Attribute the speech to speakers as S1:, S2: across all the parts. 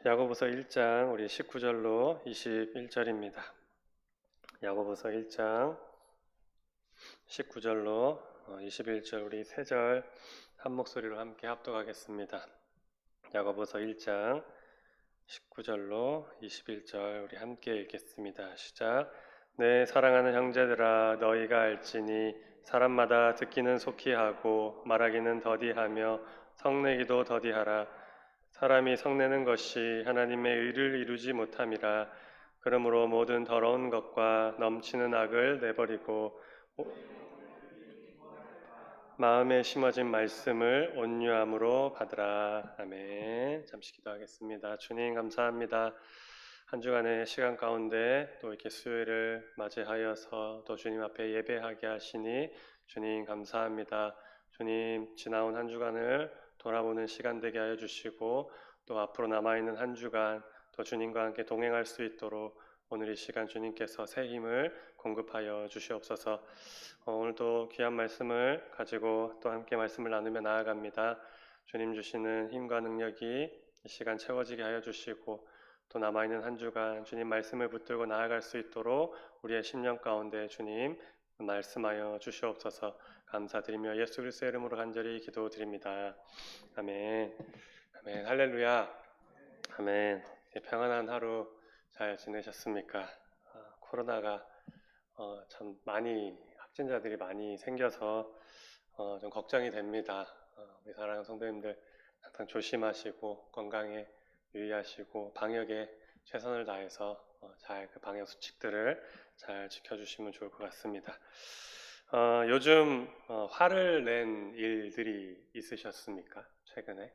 S1: 야고보서 1장 우리 19절로 21절입니다. 야고보서 1장 19절로 21절 우리 3절 한 목소리로 함께 합독하겠습니다. 야고보서 1장 19절로 21절 우리 함께 읽겠습니다. 시작. 내 사랑하는 형제들아, 너희가 알지니 사람마다 듣기는 속히 하고 말하기는 더디하며 성내기도 더디하라. 사람이 성내는 것이 하나님의 의를 이루지 못함이라. 그러므로 모든 더러운 것과 넘치는 악을 내버리고 마음에 심어진 말씀을 온유함으로 받으라. 아멘. 잠시 기도하겠습니다. 주님 감사합니다. 한 주간의 시간 가운데 또 이렇게 수요일을 맞이하여서 또 주님 앞에 예배하게 하시니 주님 감사합니다. 주님 지나온 한 주간을 돌아보는 시간 되게 하여 주시고 또 앞으로 남아있는 한 주간 또 주님과 함께 동행할 수 있도록 오늘 이 시간 주님께서 새 힘을 공급하여 주시옵소서. 오늘도 귀한 말씀을 가지고 또 함께 말씀을 나누며 나아갑니다. 주님 주시는 힘과 능력이 이 시간 채워지게 하여 주시고 또 남아있는 한 주간 주님 말씀을 붙들고 나아갈 수 있도록 우리의 심령 가운데 주님 말씀하여 주시옵소서. 감사드리며 예수 그리스도의 이름으로 간절히 기도드립니다. 아멘. 아멘. 할렐루야. 아멘. 평안한 하루 잘 지내셨습니까? 코로나가 참 많이 확진자들이 많이 생겨서 좀 걱정이 됩니다. 우리 사랑하는 성도님들 항상 조심하시고 건강에 유의하시고 방역에 최선을 다해서 잘 그 방역 수칙들을 잘 지켜주시면 좋을 것 같습니다. 요즘 화를 낸 일들이 있으셨습니까? 최근에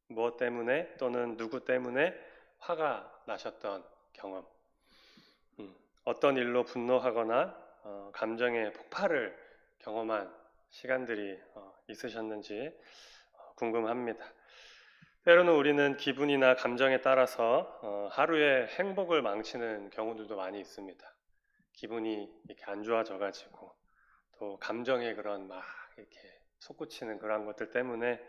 S1: 무엇 때문에 또는 누구 때문에 화가 나셨던 경험, 어떤 일로 분노하거나 감정의 폭발을 경험한 시간들이 있으셨는지 궁금합니다. 때로는 우리는 기분이나 감정에 따라서 하루의 행복을 망치는 경우들도 많이 있습니다. 기분이 이렇게 안 좋아져가지고 또 감정의 그런 막 이렇게 솟구치는 그런 것들 때문에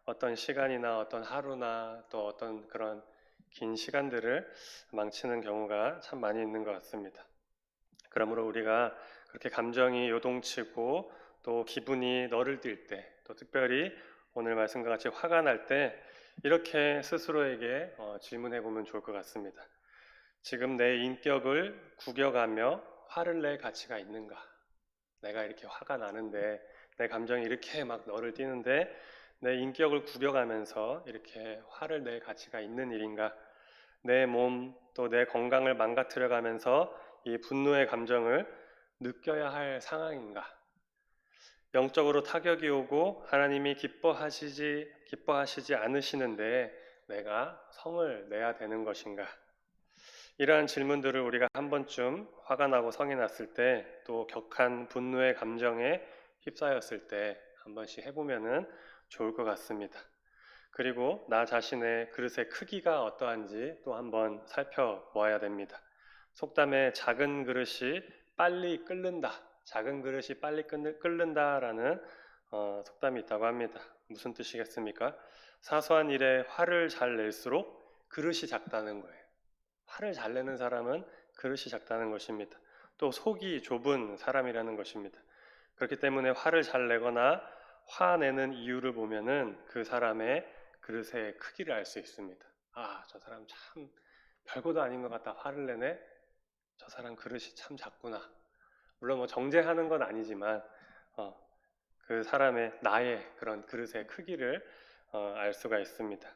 S1: 어떤 시간이나 어떤 하루나 또 어떤 그런 긴 시간들을 망치는 경우가 참 많이 있는 것 같습니다. 그러므로 우리가 그렇게 감정이 요동치고 또 기분이 너를 뛸 때, 또 특별히 오늘 말씀과 같이 화가 날 때 이렇게 스스로에게 질문해 보면 좋을 것 같습니다. 지금 내 인격을 구겨가며 화를 낼 가치가 있는가? 내가 이렇게 화가 나는데 내 감정이 이렇게 막 너를 띄는데 내 인격을 구겨가면서 이렇게 화를 낼 가치가 있는 일인가? 내 몸 또 내 건강을 망가뜨려가면서 이 분노의 감정을 느껴야 할 상황인가? 영적으로 타격이 오고 하나님이 기뻐하시지 않으시는데 내가 성을 내야 되는 것인가? 이러한 질문들을 우리가 한 번쯤 화가 나고 성이 났을 때 또 격한 분노의 감정에 휩싸였을 때 한 번씩 해보면은 좋을 것 같습니다. 그리고 나 자신의 그릇의 크기가 어떠한지 또 한번 살펴보아야 됩니다. 속담에 작은 그릇이 빨리 끓는다. 작은 그릇이 빨리 끓는다라는 속담이 있다고 합니다. 무슨 뜻이겠습니까? 사소한 일에 화를 잘 낼수록 그릇이 작다는 거예요. 화를 잘 내는 사람은 그릇이 작다는 것입니다. 또 속이 좁은 사람이라는 것입니다. 그렇기 때문에 화를 잘 내거나 화내는 이유를 보면은 그 사람의 그릇의 크기를 알 수 있습니다. 아, 저 사람 참 별것도 아닌 것 같다. 화를 내네. 저 사람 그릇이 참 작구나. 물론 뭐 정죄하는 건 아니지만 그 사람의 나의 그런 그릇의 크기를 알 수가 있습니다.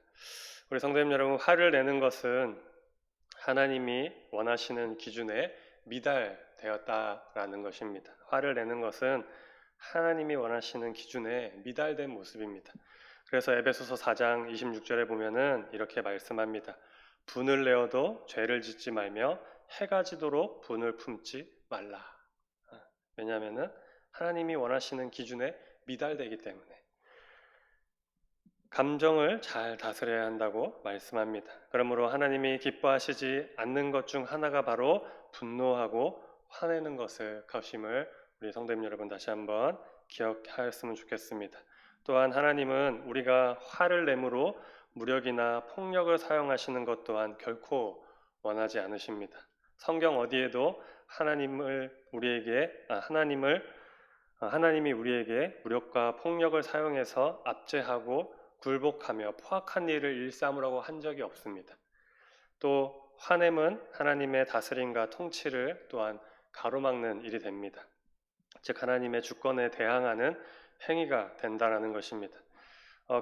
S1: 우리 성도님 여러분, 화를 내는 것은 하나님이 원하시는 기준에 미달되었다라는 것입니다. 화를 내는 것은 하나님이 원하시는 기준에 미달된 모습입니다. 그래서 에베소서 4장 26절에 보면은 이렇게 말씀합니다. 분을 내어도 죄를 짓지 말며 해가 지도록 분을 품지 말라. 왜냐하면은 하나님이 원하시는 기준에 미달되기 때문에 감정을 잘 다스려야 한다고 말씀합니다. 그러므로 하나님이 기뻐하시지 않는 것 중 하나가 바로 분노하고 화내는 것임을 우리 성도님 여러분 다시 한번 기억하였으면 좋겠습니다. 또한 하나님은 우리가 화를 내므로 무력이나 폭력을 사용하시는 것 또한 결코 원하지 않으십니다. 성경 어디에도 하나님이 우리에게 무력과 폭력을 사용해서 압제하고 굴복하며 포악한 일을 일삼으라고 한 적이 없습니다. 또 화냄은 하나님의 다스림과 통치를 또한 가로막는 일이 됩니다. 즉 하나님의 주권에 대항하는 행위가 된다라는 것입니다.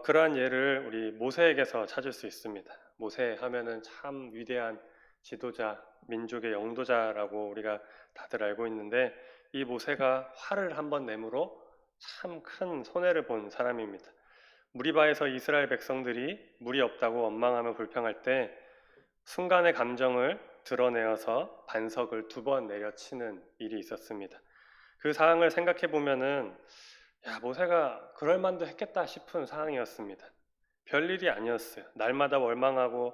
S1: 그러한 예를 우리 모세에게서 찾을 수 있습니다. 모세 하면은 참 위대한 지도자, 민족의 영도자라고 우리가 다들 알고 있는데 이 모세가 화를 한번 내므로 참 큰 손해를 본 사람입니다. 무리바에서 이스라엘 백성들이 물이 없다고 원망하며 불평할 때 순간의 감정을 드러내어서 반석을 2번 내려치는 일이 있었습니다. 그 상황을 생각해 보면은 모세가 그럴 만도 했겠다 싶은 상황이었습니다. 별일이 아니었어요. 날마다 원망하고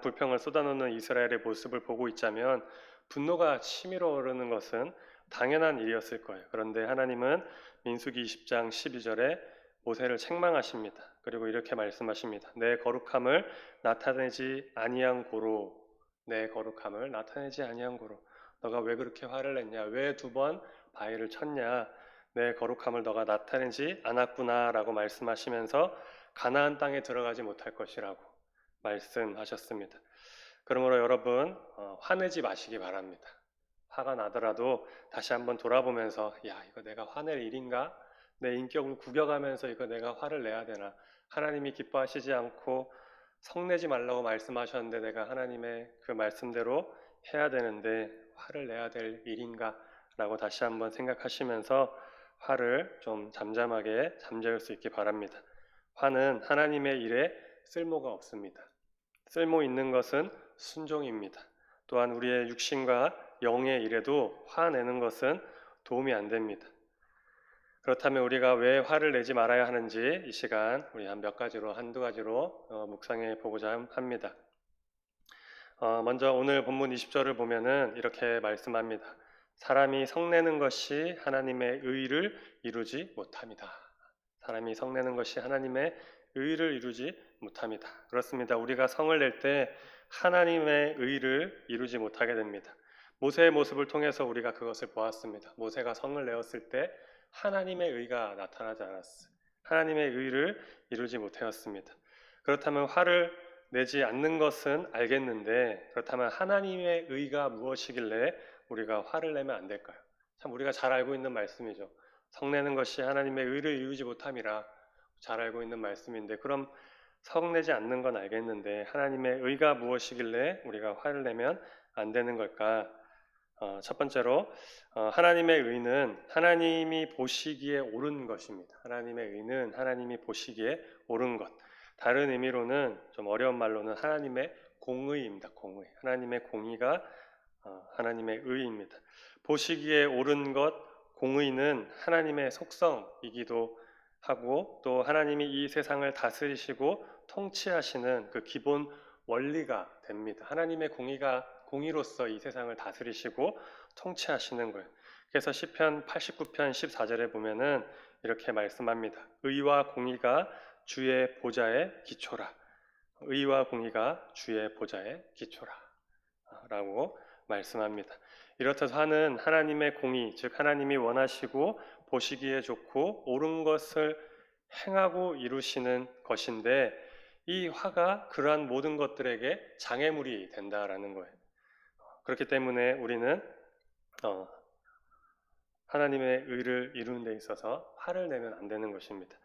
S1: 불평을 쏟아놓는 이스라엘의 모습을 보고 있자면 분노가 치밀어 오르는 것은 당연한 일이었을 거예요. 그런데 하나님은 민수기 20장 12절에 모세를 책망하십니다. 그리고 이렇게 말씀하십니다. 내 거룩함을 나타내지 아니한 고로, 내 거룩함을 나타내지 아니한 고로. 너가 왜 그렇게 화를 냈냐? 왜 2번 바위를 쳤냐? 내 거룩함을 너가 나타내지 않았구나 라고 말씀하시면서 가나안 땅에 들어가지 못할 것이라고 말씀하셨습니다. 그러므로 여러분 화내지 마시기 바랍니다. 화가 나더라도 다시 한번 돌아보면서 이거 내가 화낼 일인가? 내 인격을 구겨가면서 이거 내가 화를 내야 되나? 하나님이 기뻐하시지 않고 성내지 말라고 말씀하셨는데 내가 하나님의 그 말씀대로 해야 되는데 화를 내야 될 일인가? 라고 다시 한번 생각하시면서 화를 좀 잠잠하게 잠재울 수 있기 바랍니다. 화는 하나님의 일에 쓸모가 없습니다. 쓸모 있는 것은 순종입니다. 또한 우리의 육신과 영의 일에도 화내는 것은 도움이 안 됩니다. 그렇다면 우리가 왜 화를 내지 말아야 하는지 이 시간 우리 한두 가지로 묵상해 보고자 합니다. 먼저 오늘 본문 20절을 보면은 이렇게 말씀합니다. 사람이 성내는 것이 하나님의 의를 이루지 못합니다. 사람이 성내는 것이 하나님의 의를 이루지 못합니다. 그렇습니다. 우리가 성을 낼 때 하나님의 의를 이루지 못하게 됩니다. 모세의 모습을 통해서 우리가 그것을 보았습니다. 모세가 성을 내었을 때 하나님의 의가 나타나지 않았어요. 하나님의 의를 이루지 못하였습니다. 그렇다면 화를 내지 않는 것은 알겠는데 그렇다면 하나님의 의가 무엇이길래 우리가 화를 내면 안 될까요? 참 우리가 잘 알고 있는 말씀이죠. 성내는 것이 하나님의 의를 이루지 못함이라 잘 알고 있는 말씀인데 그럼 성내지 않는 건 알겠는데 하나님의 의가 무엇이길래 우리가 화를 내면 안 되는 걸까? 첫 번째로 하나님의 의는 하나님이 보시기에 옳은 것입니다. 하나님의 의는 하나님이 보시기에 옳은 것. 다른 의미로는 좀 어려운 말로는 하나님의 공의입니다. 공의. 하나님의 공의가 하나님의 의입니다. 보시기에 옳은 것, 공의는 하나님의 속성이기도 하고 또 하나님이 이 세상을 다스리시고 통치하시는 그 기본 원리가 됩니다. 하나님의 공의로서 이 세상을 다스리시고 통치하시는 거예요. 그래서 시편 89편 14절에 보면은 이렇게 말씀합니다. 의와 공의가 주의 보좌에 기초라. 의와 공의가 주의 보좌에 기초라. 라고 말씀합니다. 이렇듯 화는 하나님의 공의, 즉 하나님이 원하시고 보시기에 좋고 옳은 것을 행하고 이루시는 것인데 이 화가 그러한 모든 것들에게 장애물이 된다라는 거예요. 그렇기 때문에 우리는 하나님의 의를 이루는 데 있어서 화를 내면 안 되는 것입니다.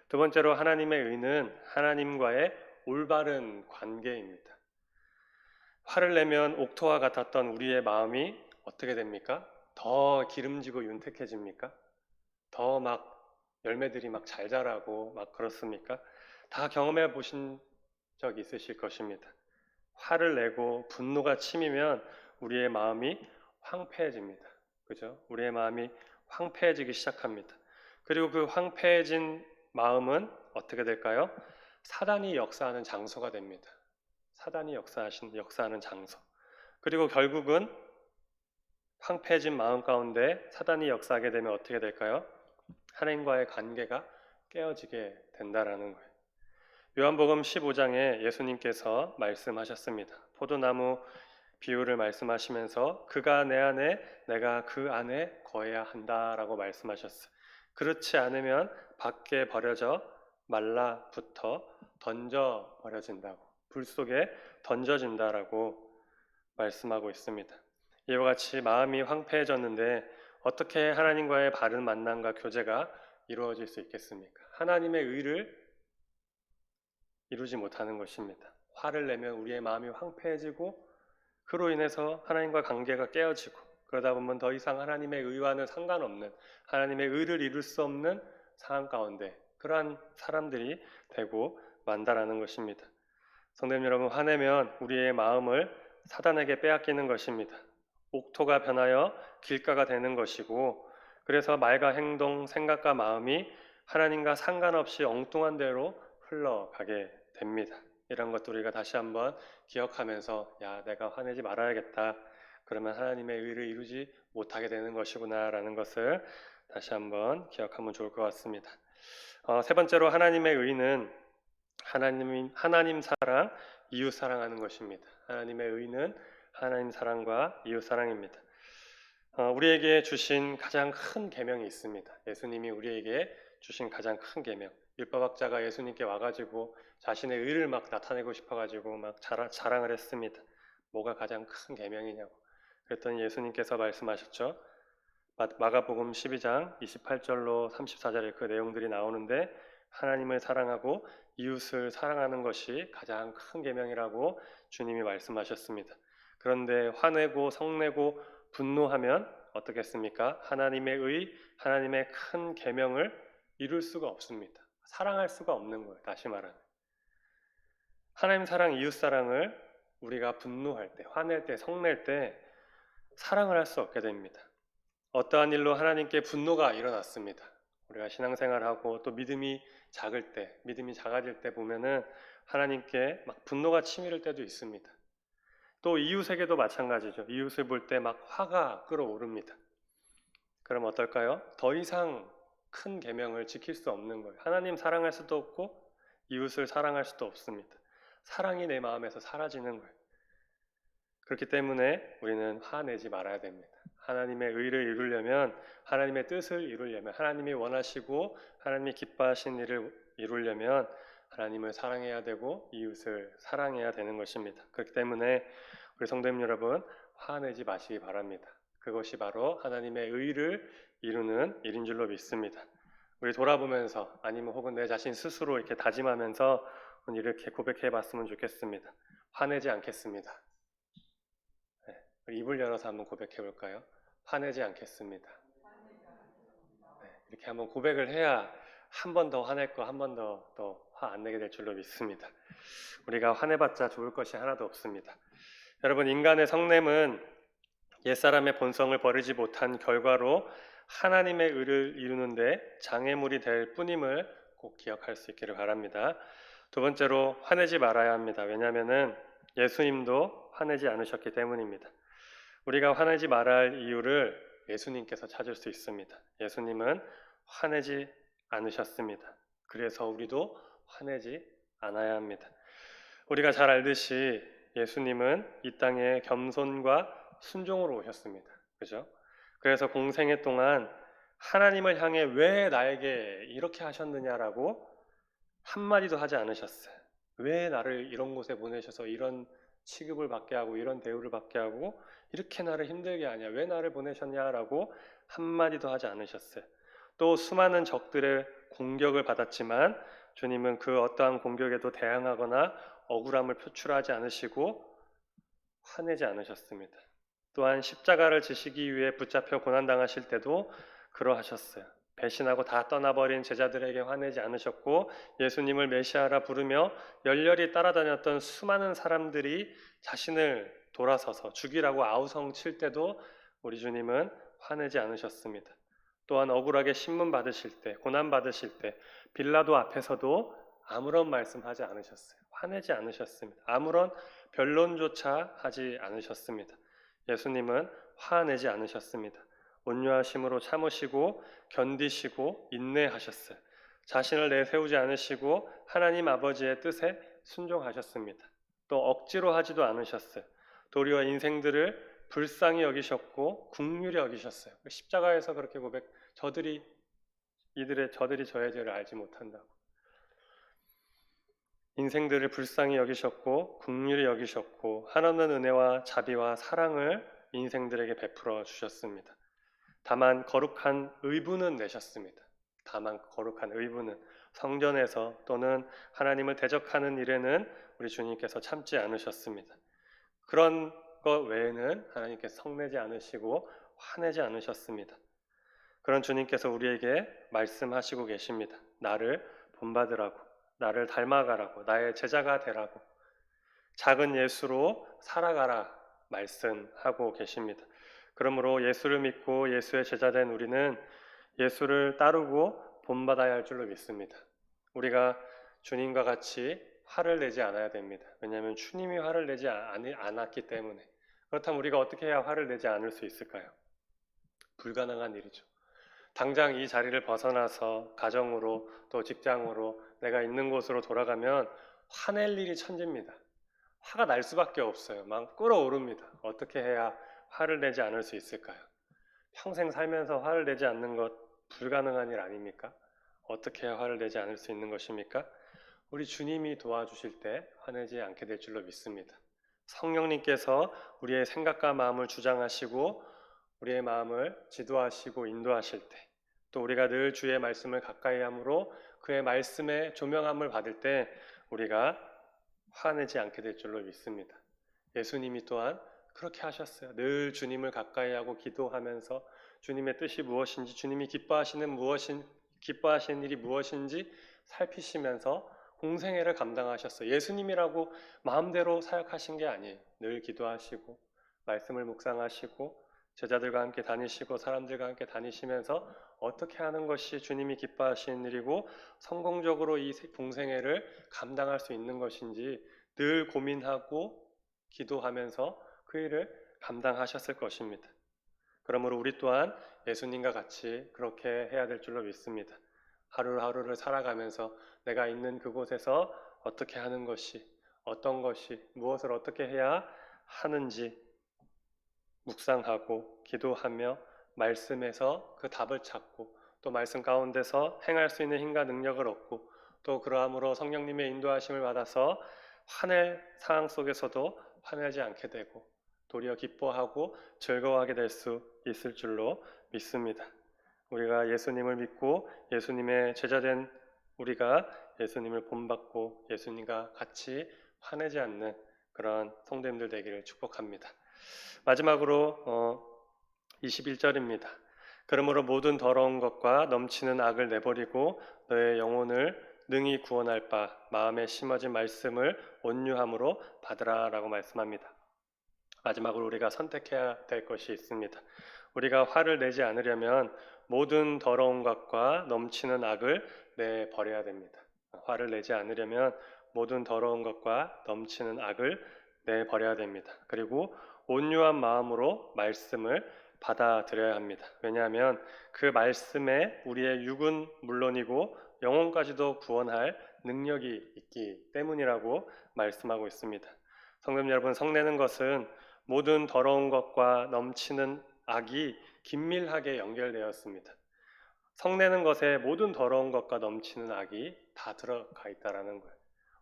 S1: 두 번째로 하나님의 의는 하나님과의 올바른 관계입니다. 화를 내면 옥토와 같았던 우리의 마음이 어떻게 됩니까? 더 기름지고 윤택해집니까? 더 막 열매들이 막 잘 자라고 막 그렇습니까? 다 경험해 보신 적 있으실 것입니다. 화를 내고 분노가 치미면 우리의 마음이 황폐해집니다. 그죠? 우리의 마음이 황폐해지기 시작합니다. 그리고 그 황폐해진 마음은 어떻게 될까요? 사단이 역사하는 장소가 됩니다. 사단이 역사하는 장소. 그리고 결국은 황폐해진 마음 가운데 사단이 역사하게 되면 어떻게 될까요? 하나님과의 관계가 깨어지게 된다라는 거예요. 요한복음 15장에 예수님께서 말씀하셨습니다. 포도나무 비유를 말씀하시면서 그가 내 안에 내가 그 안에 거해야 한다라고 말씀하셨어요. 그렇지 않으면 밖에 버려져 말라붙어 던져 버려진다고, 불 속에 던져진다라고 말씀하고 있습니다. 이와 같이 마음이 황폐해졌는데 어떻게 하나님과의 바른 만남과 교제가 이루어질 수 있겠습니까? 하나님의 의를 이루지 못하는 것입니다. 화를 내면 우리의 마음이 황폐해지고 그로 인해서 하나님과 관계가 깨어지고, 그러다 보면 더 이상 하나님의 의와는 상관없는, 하나님의 의를 이룰 수 없는 상황 가운데 그러한 사람들이 되고 만다라는 것입니다. 성도님 여러분, 화내면 우리의 마음을 사단에게 빼앗기는 것입니다. 옥토가 변하여 길가가 되는 것이고, 그래서 말과 행동, 생각과 마음이 하나님과 상관없이 엉뚱한 대로 흘러가게 됩니다. 이런 것들 우리가 다시 한번 기억하면서, 야, 내가 화내지 말아야겠다. 그러면 하나님의 의를 이루지 못하게 되는 것이구나 라는 것을 다시 한번 기억하면 좋을 것 같습니다. 세 번째로 하나님의 의는 하나님 사랑, 이웃 사랑하는 것입니다. 하나님의 의는 하나님 사랑과 이웃 사랑입니다. 우리에게 주신 가장 큰 계명이 있습니다. 예수님이 우리에게 주신 가장 큰 계명. 율법학자가 예수님께 와가지고 자신의 의를 막 나타내고 싶어가지고 막 자랑을 했습니다. 뭐가 가장 큰 계명이냐고. 그랬더니 예수님께서 말씀하셨죠. 마가복음 12장 28절로 34절에 그 내용들이 나오는데, 하나님을 사랑하고 이웃을 사랑하는 것이 가장 큰 계명이라고 주님이 말씀하셨습니다. 그런데 화내고 성내고 분노하면 어떻겠습니까? 하나님의 큰 계명을 이룰 수가 없습니다. 사랑할 수가 없는 거예요. 다시 말하면 하나님 사랑, 이웃 사랑을 우리가 분노할 때, 화낼 때, 성낼 때 사랑을 할 수 없게 됩니다. 어떠한 일로 하나님께 분노가 일어났습니다. 우리가 신앙생활하고 또 믿음이 작아질 때 보면은 하나님께 막 분노가 치밀을 때도 있습니다. 또 이웃에게도 마찬가지죠. 이웃을 볼 때 막 화가 끓어오릅니다. 그럼 어떨까요? 더 이상 큰 계명을 지킬 수 없는 거예요. 하나님 사랑할 수도 없고 이웃을 사랑할 수도 없습니다. 사랑이 내 마음에서 사라지는 거예요. 그렇기 때문에 우리는 화내지 말아야 됩니다. 하나님의 의를 이루려면, 하나님의 뜻을 이루려면, 하나님이 원하시고 하나님이 기뻐하신 일을 이루려면 하나님을 사랑해야 되고 이웃을 사랑해야 되는 것입니다. 그렇기 때문에 우리 성도님 여러분, 화내지 마시기 바랍니다. 그것이 바로 하나님의 의를 이루는 일인 줄로 믿습니다. 우리 돌아보면서, 아니면 혹은 내 자신 스스로 이렇게 다짐하면서 오늘 이렇게 고백해 봤으면 좋겠습니다. 화내지 않겠습니다. 입을 열어서 한번 고백해 볼까요? 화내지 않겠습니다. 이렇게 한번 고백을 해야 한 번 더 화낼 거, 한 번 더 화 안 내게 될 줄로 믿습니다. 우리가 화내봤자 좋을 것이 하나도 없습니다. 여러분, 인간의 성냄은 옛사람의 본성을 버리지 못한 결과로 하나님의 의를 이루는데 장애물이 될 뿐임을 꼭 기억할 수 있기를 바랍니다. 두 번째로, 화내지 말아야 합니다. 왜냐하면 예수님도 화내지 않으셨기 때문입니다. 우리가 화내지 말아야 할 이유를 예수님께서 찾을 수 있습니다. 예수님은 화내지 않으셨습니다. 그래서 우리도 화내지 않아야 합니다. 우리가 잘 알듯이 예수님은 이 땅에 겸손과 순종으로 오셨습니다. 그죠? 그래서 공생애 동안 하나님을 향해 왜 나에게 이렇게 하셨느냐라고 한마디도 하지 않으셨어요. 왜 나를 이런 곳에 보내셔서 이런 취급을 받게 하고 이런 대우를 받게 하고 이렇게 나를 힘들게 하냐, 왜 나를 보내셨냐라고 한마디도 하지 않으셨어요. 또 수많은 적들의 공격을 받았지만 주님은 그 어떠한 공격에도 대항하거나 억울함을 표출하지 않으시고 화내지 않으셨습니다. 또한 십자가를 지시기 위해 붙잡혀 고난당하실 때도 그러하셨어요. 배신하고 다 떠나버린 제자들에게 화내지 않으셨고, 예수님을 메시아라 부르며 열렬히 따라다녔던 수많은 사람들이 자신을 돌아서서 죽이라고 아우성 칠 때도 우리 주님은 화내지 않으셨습니다. 또한 억울하게 신문 받으실 때, 고난 받으실 때 빌라도 앞에서도 아무런 말씀하지 않으셨어요. 화내지 않으셨습니다. 아무런 변론조차 하지 않으셨습니다. 예수님은 화내지 않으셨습니다. 온유하심으로 참으시고 견디시고 인내하셨어요. 자신을 내세우지 않으시고 하나님 아버지의 뜻에 순종하셨습니다. 또 억지로 하지도 않으셨어요. 도리어 인생들을 불쌍히 여기셨고 긍휼히 여기셨어요. 십자가에서 그렇게 저들이 저의 죄를 알지 못한다고. 인생들을 불쌍히 여기셨고 긍휼히 여기셨고 하나님의 은혜와 자비와 사랑을 인생들에게 베풀어 주셨습니다. 다만 거룩한 의분은 내셨습니다. 다만 거룩한 의분은 성전에서 또는 하나님을 대적하는 일에는 우리 주님께서 참지 않으셨습니다. 그런 것 외에는 하나님께서 성내지 않으시고 화내지 않으셨습니다. 그런 주님께서 우리에게 말씀하시고 계십니다. 나를 본받으라고, 나를 닮아가라고, 나의 제자가 되라고, 작은 예수로 살아가라 말씀하고 계십니다. 그러므로 예수를 믿고 예수의 제자된 우리는 예수를 따르고 본받아야 할 줄로 믿습니다. 우리가 주님과 같이 화를 내지 않아야 됩니다. 왜냐하면 주님이 화를 내지 않았기 때문에. 그렇다면 우리가 어떻게 해야 화를 내지 않을 수 있을까요? 불가능한 일이죠. 당장 이 자리를 벗어나서 가정으로 또 직장으로 내가 있는 곳으로 돌아가면 화낼 일이 천지입니다. 화가 날 수밖에 없어요. 막 끓어오릅니다. 어떻게 해야 화를 내지 않을 수 있을까요? 평생 살면서 화를 내지 않는 것 불가능한 일 아닙니까? 어떻게 해야 화를 내지 않을 수 있는 것입니까? 우리 주님이 도와주실 때 화내지 않게 될 줄로 믿습니다. 성령님께서 우리의 생각과 마음을 주장하시고 우리의 마음을 지도하시고 인도하실 때, 또 우리가 늘 주의 말씀을 가까이 함으로 그의 말씀에 조명함을 받을 때 우리가 화내지 않게 될 줄로 믿습니다. 예수님이 또한 그렇게 하셨어요. 늘 주님을 가까이 하고 기도하면서 주님의 뜻이 무엇인지, 주님이 기뻐하시는 일이 무엇인지 살피시면서 공생애를 감당하셨어요. 예수님이라고 마음대로 사역하신 게 아니에요. 늘 기도하시고 말씀을 묵상하시고 제자들과 함께 다니시고 사람들과 함께 다니시면서 어떻게 하는 것이 주님이 기뻐하시는 일이고 성공적으로 이 공생애를 감당할 수 있는 것인지 늘 고민하고 기도하면서 그 일을 감당하셨을 것입니다. 그러므로 우리 또한 예수님과 같이 그렇게 해야 될 줄로 믿습니다. 하루하루를 살아가면서 내가 있는 그곳에서 어떻게 하는 것이, 어떤 것이, 무엇을 어떻게 해야 하는지 묵상하고 기도하며 말씀에서 그 답을 찾고 또 말씀 가운데서 행할 수 있는 힘과 능력을 얻고 또 그러함으로 성령님의 인도하심을 받아서 화낼 상황 속에서도 화내지 않게 되고 도리어 기뻐하고 즐거워하게 될 수 있을 줄로 믿습니다. 우리가 예수님을 믿고 예수님의 제자된 우리가 예수님을 본받고 예수님과 같이 화내지 않는 그런 성도님들 되기를 축복합니다. 마지막으로 21절입니다. 그러므로 모든 더러운 것과 넘치는 악을 내버리고 너의 영혼을 능히 구원할 바 마음에 심어진 말씀을 온유함으로 받으라라고 말씀합니다. 마지막으로 우리가 선택해야 될 것이 있습니다. 우리가 화를 내지 않으려면 모든 더러운 것과 넘치는 악을 내버려야 됩니다. 화를 내지 않으려면 모든 더러운 것과 넘치는 악을 내버려야 됩니다. 그리고 온유한 마음으로 말씀을 받아들여야 합니다. 왜냐하면 그 말씀에 우리의 육은 물론이고 영혼까지도 구원할 능력이 있기 때문이라고 말씀하고 있습니다. 성도 여러분, 성내는 것은 모든 더러운 것과 넘치는 악이 긴밀하게 연결되었습니다. 성내는 것에 모든 더러운 것과 넘치는 악이 다 들어가 있다라는 거예요.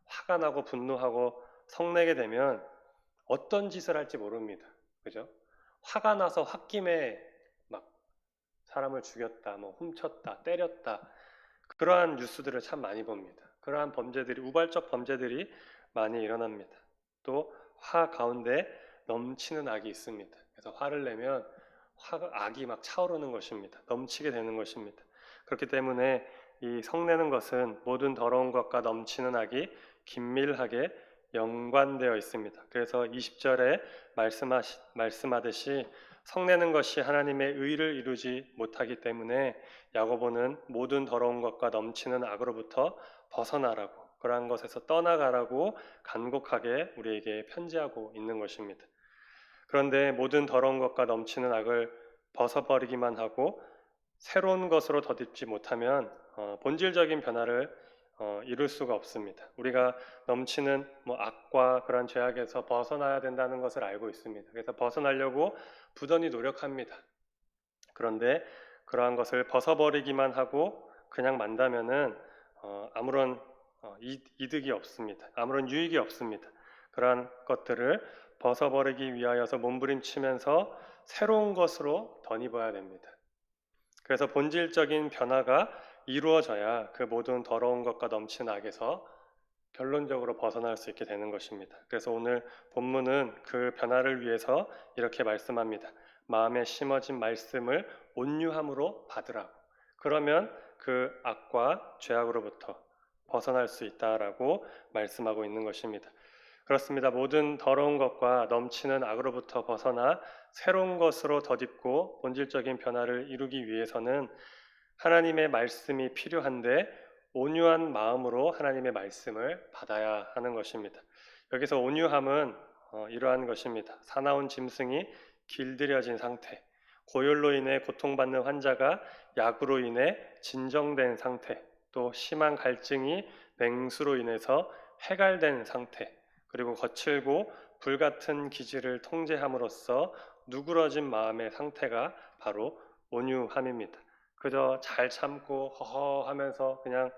S1: 화가 나고 분노하고 성내게 되면 어떤 짓을 할지 모릅니다. 그죠? 화가 나서 홧김에 막 사람을 죽였다, 뭐 훔쳤다, 때렸다. 그러한 뉴스들을 참 많이 봅니다. 그러한 범죄들이, 우발적 범죄들이 많이 일어납니다. 또 화 가운데 넘치는 악이 있습니다. 그래서 화를 내면 악이 막 차오르는 것입니다. 넘치게 되는 것입니다. 그렇기 때문에 이 성내는 것은 모든 더러운 것과 넘치는 악이 긴밀하게 연관되어 있습니다. 그래서 20절에 말씀하듯이 성내는 것이 하나님의 의를 이루지 못하기 때문에 야고보는 모든 더러운 것과 넘치는 악으로부터 벗어나라고, 그러한 것에서 떠나가라고 간곡하게 우리에게 편지하고 있는 것입니다. 그런데 모든 더러운 것과 넘치는 악을 벗어버리기만 하고 새로운 것으로 덧입지 못하면 본질적인 변화를 이룰 수가 없습니다. 우리가 넘치는 악과 그런 죄악에서 벗어나야 된다는 것을 알고 있습니다. 그래서 벗어나려고 부단히 노력합니다. 그런데 그러한 것을 벗어버리기만 하고 그냥 만다면은 아무런 이득이 없습니다. 아무런 유익이 없습니다. 그러한 것들을 벗어버리기 위하여서 몸부림치면서 새로운 것으로 덧입어야 됩니다. 그래서 본질적인 변화가 이루어져야 그 모든 더러운 것과 넘치는 악에서 결론적으로 벗어날 수 있게 되는 것입니다. 그래서 오늘 본문은 그 변화를 위해서 이렇게 말씀합니다. 마음에 심어진 말씀을 온유함으로 받으라고. 그러면 그 악과 죄악으로부터 벗어날 수 있다라고 말씀하고 있는 것입니다. 그렇습니다. 모든 더러운 것과 넘치는 악으로부터 벗어나 새로운 것으로 덧입고 본질적인 변화를 이루기 위해서는 하나님의 말씀이 필요한데 온유한 마음으로 하나님의 말씀을 받아야 하는 것입니다. 여기서 온유함은 이러한 것입니다. 사나운 짐승이 길들여진 상태, 고열로 인해 고통받는 환자가 약으로 인해 진정된 상태, 또 심한 갈증이 냉수로 인해서 해갈된 상태, 그리고 거칠고 불같은 기질을 통제함으로써 누그러진 마음의 상태가 바로 온유함입니다. 그저 잘 참고 허허 하면서 그냥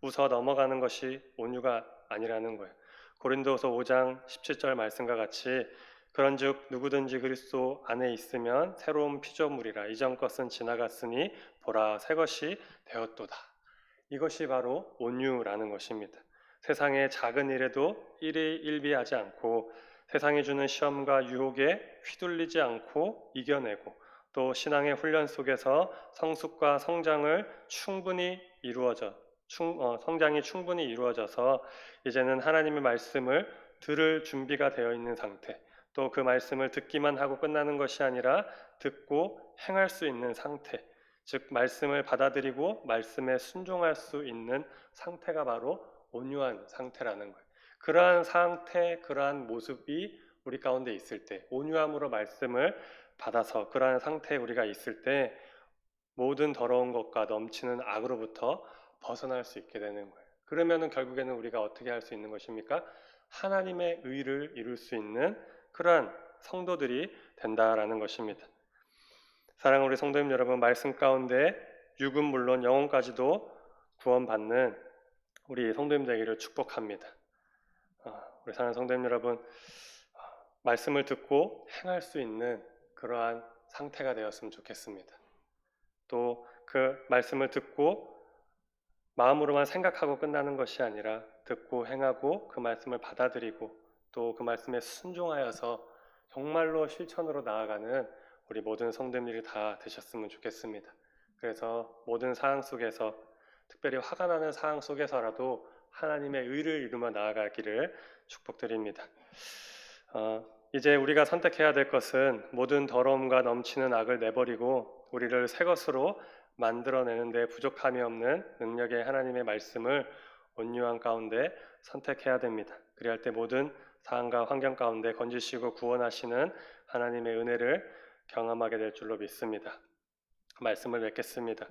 S1: 웃어 넘어가는 것이 온유가 아니라는 거예요. 고린도서 5장 17절 말씀과 같이 그런즉 누구든지 그리스도 안에 있으면 새로운 피조물이라 이전 것은 지나갔으니 보라 새 것이 되었도다. 이것이 바로 온유라는 것입니다. 세상의 작은 일에도 일희일비하지 않고 세상이 주는 시험과 유혹에 휘둘리지 않고 이겨내고 또 신앙의 훈련 속에서 성숙과 성장을 충분히 성장이 충분히 이루어져서 이제는 하나님의 말씀을 들을 준비가 되어 있는 상태, 또 그 말씀을 듣기만 하고 끝나는 것이 아니라 듣고 행할 수 있는 상태, 즉 말씀을 받아들이고 말씀에 순종할 수 있는 상태가 바로 온유한 상태라는 거예요. 그러한 상태, 그러한 모습이 우리 가운데 있을 때, 온유함으로 말씀을 받아서 그러한 상태에 우리가 있을 때 모든 더러운 것과 넘치는 악으로부터 벗어날 수 있게 되는 거예요. 그러면은 결국에는 우리가 어떻게 할 수 있는 것입니까? 하나님의 의를 이룰 수 있는 그러한 성도들이 된다라는 것입니다. 사랑하는 우리 성도님 여러분, 말씀 가운데 육은 물론 영혼까지도 구원받는 우리 성도님 되기를 축복합니다. 우리 사랑하는 성도님 여러분, 말씀을 듣고 행할 수 있는 그러한 상태가 되었으면 좋겠습니다. 또 그 말씀을 듣고 마음으로만 생각하고 끝나는 것이 아니라 듣고 행하고 그 말씀을 받아들이고 또 그 말씀에 순종하여서 정말로 실천으로 나아가는 우리 모든 성도님들이 다 되셨으면 좋겠습니다. 그래서 모든 상황 속에서 특별히 화가 나는 상황 속에서라도 하나님의 의를 이루며 나아가기를 축복드립니다. 이제 우리가 선택해야 될 것은 모든 더러움과 넘치는 악을 내버리고 우리를 새 것으로 만들어내는 데 부족함이 없는 능력의 하나님의 말씀을 온유한 가운데 선택해야 됩니다. 그리할 때 모든 상황과 환경 가운데 건지시고 구원하시는 하나님의 은혜를 경험하게 될 줄로 믿습니다. 말씀을 맺겠습니다.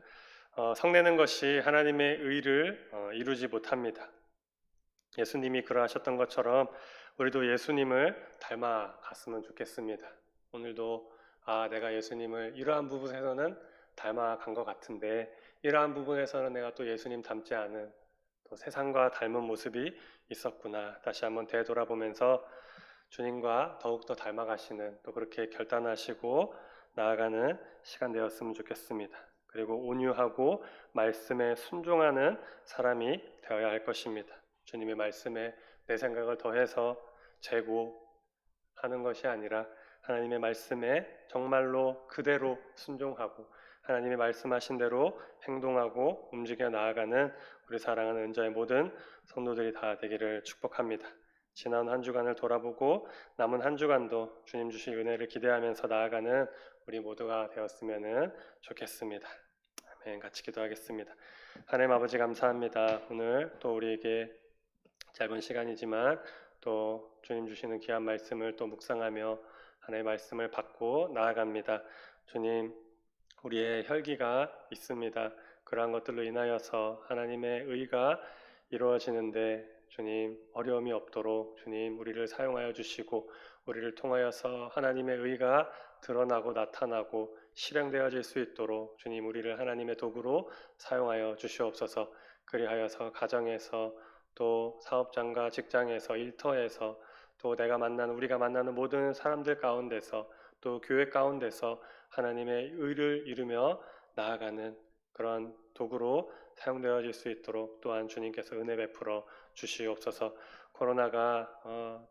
S1: 성내는 것이 하나님의 의를 이루지 못합니다. 예수님이 그러하셨던 것처럼 우리도 예수님을 닮아갔으면 좋겠습니다. 오늘도 내가 예수님을 이러한 부분에서는 닮아간 것 같은데 이러한 부분에서는 내가 또 예수님 닮지 않은 또 세상과 닮은 모습이 있었구나. 다시 한번 되돌아보면서 주님과 더욱더 닮아가시는 또 그렇게 결단하시고 나아가는 시간 되었으면 좋겠습니다. 그리고 온유하고 말씀에 순종하는 사람이 되어야 할 것입니다. 주님의 말씀에 내 생각을 더해서 재고하는 것이 아니라 하나님의 말씀에 정말로 그대로 순종하고 하나님의 말씀하신 대로 행동하고 움직여 나아가는 우리 사랑하는 은자의 모든 성도들이 다 되기를 축복합니다. 지난 한 주간을 돌아보고 남은 한 주간도 주님 주실 은혜를 기대하면서 나아가는 우리 모두가 되었으면 좋겠습니다. 아멘. 같이 기도하겠습니다. 하나님 아버지 감사합니다. 오늘 또 우리에게 짧은 시간이지만 또 주님 주시는 귀한 말씀을 또 묵상하며 하나님의 말씀을 받고 나아갑니다. 주님, 우리의 혈기가 있습니다. 그러한 것들로 인하여서 하나님의 의가 이루어지는데 주님 어려움이 없도록 주님 우리를 사용하여 주시고 우리를 통하여서 하나님의 의가 드러나고 나타나고 실행되어질 수 있도록 주님 우리를 하나님의 도구로 사용하여 주시옵소서. 그리하여서 가정에서 또 사업장과 직장에서 일터에서 또 우리가 만나는 모든 사람들 가운데서 또 교회 가운데서 하나님의 의를 이루며 나아가는 그런 도구로 사용되어질 수 있도록 또한 주님께서 은혜 베풀어 주시옵소서. 코로나가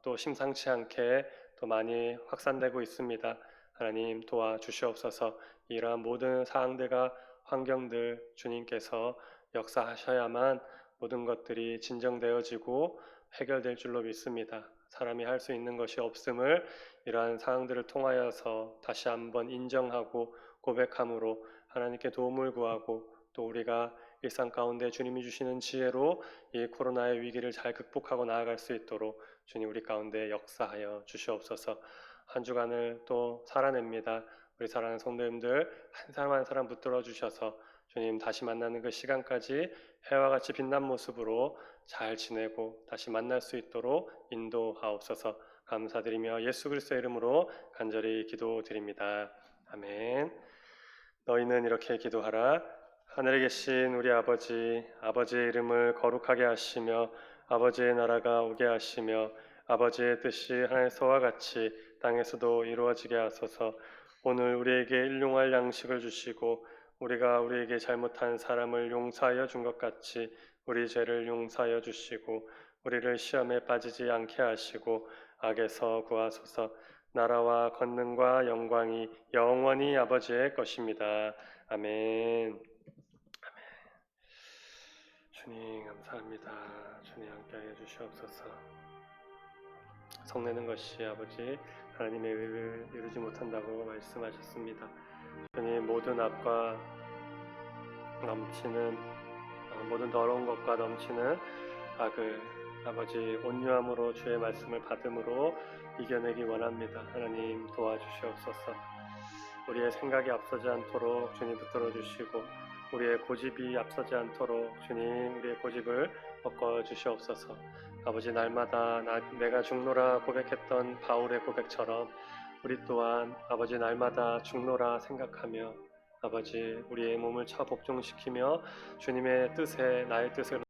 S1: 또 심상치 않게 또 많이 확산되고 있습니다. 하나님 도와주시옵소서. 이러한 모든 사항들과 환경들 주님께서 역사하셔야만 모든 것들이 진정되어지고 해결될 줄로 믿습니다. 사람이 할 수 있는 것이 없음을 이러한 상황들을 통하여서 다시 한번 인정하고 고백함으로 하나님께 도움을 구하고 또 우리가 일상 가운데 주님이 주시는 지혜로 이 코로나의 위기를 잘 극복하고 나아갈 수 있도록 주님 우리 가운데 역사하여 주시옵소서. 한 주간을 또 살아냅니다. 우리 사랑하는 성도님들 한 사람 한 사람 붙들어 주셔서 주님 다시 만나는 그 시간까지 해와 같이 빛난 모습으로 잘 지내고 다시 만날 수 있도록 인도하옵소서. 감사드리며 예수 그리스도의 이름으로 간절히 기도드립니다. 아멘. 너희는 이렇게 기도하라. 하늘에 계신 우리 아버지, 아버지의 이름을 거룩하게 하시며 아버지의 나라가 오게 하시며 아버지의 뜻이 하늘에서와 같이 땅에서도 이루어지게 하소서. 오늘 우리에게 일용할 양식을 주시고 우리가 우리에게 잘못한 사람을 용서하여 준 것 같이 우리 죄를 용서하여 주시고 우리를 시험에 빠지지 않게 하시고 악에서 구하소서. 나라와 권능과 영광이 영원히 아버지의 것입니다. 아멘. 주님 감사합니다. 주님 함께하여 주시옵소서. 성내는 것이 아버지 하나님의 의를 이루지 못한다고 말씀하셨습니다. 주님 모든 악과 넘치는 모든 더러운 것과 넘치는 악을 아버지 온유함으로 주의 말씀을 받음으로 이겨내기 원합니다. 하나님 도와주시옵소서. 우리의 생각이 앞서지 않도록 주님 붙들어 주시고 우리의 고집이 앞서지 않도록 주님 우리의 고집을 꺾어 주시옵소서. 아버지 날마다 내가 죽노라 고백했던 바울의 고백처럼 우리 또한 아버지 날마다 죽노라 생각하며 아버지 우리의 몸을 차 복종시키며 주님의 뜻에 나의 뜻을